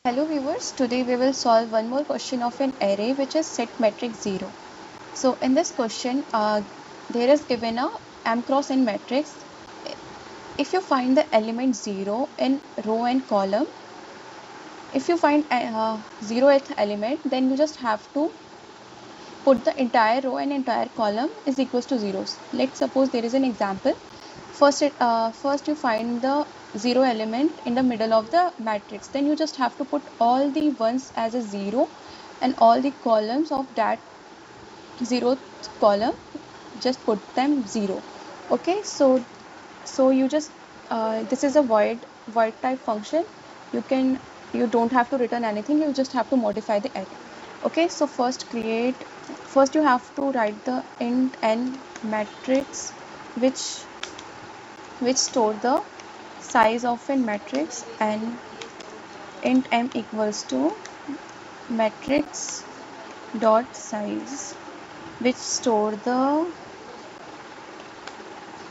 Hello viewers, today we will solve one more question of an array which is set matrix 0. So in this question, there is given a m cross n matrix. If you find the element 0 in row and column, if you find 0th element, then you just have to put the entire row and entire column is equals to zeros. Let's suppose there is an example. First you find the 0 element in the middle of the matrix. Then you just have to put all the ones as a 0 and all the columns of that 0th column, just put them 0. Okay, so you just this is a void type function. You don't have to return anything, you just have to modify the array. Okay, so first you have to write the int n matrix which store the size of a matrix, and int m equals to matrix dot size which store the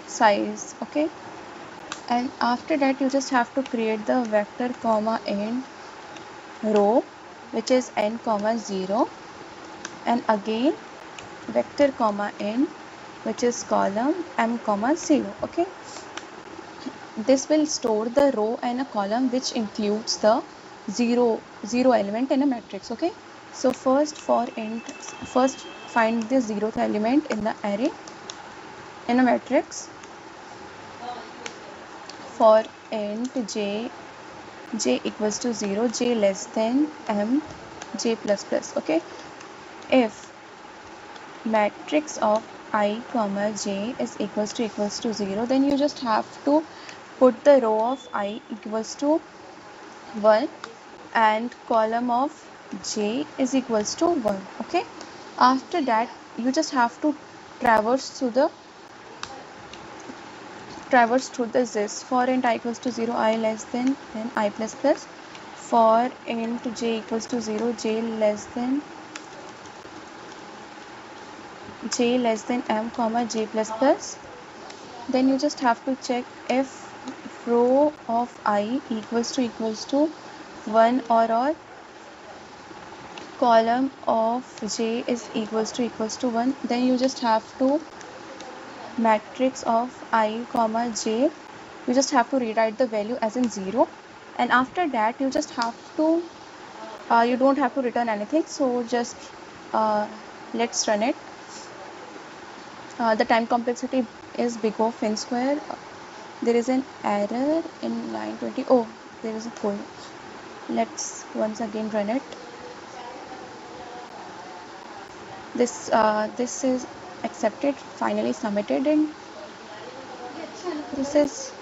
size. Okay, and after that you just have to create the vector comma n row which is n comma 0, and again vector comma n which is column m comma 0. Okay, this will store the row and a column which includes the zero element in a matrix. Okay, so first find the 0th element in the array in a matrix. For int j equals to 0, j less than m, j plus plus. Okay, if matrix of I comma j is equals to 0, then you just have to put the row of I equals to 1 and column of j is equals to 1. Okay, after that you just have to traverse through this. For int I equals to 0, I less than n, I plus plus. For int j equals to 0, j less than m comma j plus plus. Then you just have to check if row of I equals to 1 or column of j is equals to 1. Then you just have to matrix of I comma j, you just have to rewrite the value as in 0, and after that you just have to you don't have to return anything. So just let's run it. The time complexity is big O n square. There is an error in line 20. Oh, there is a code. Let's once again run it. This is accepted, finally submitted, and this is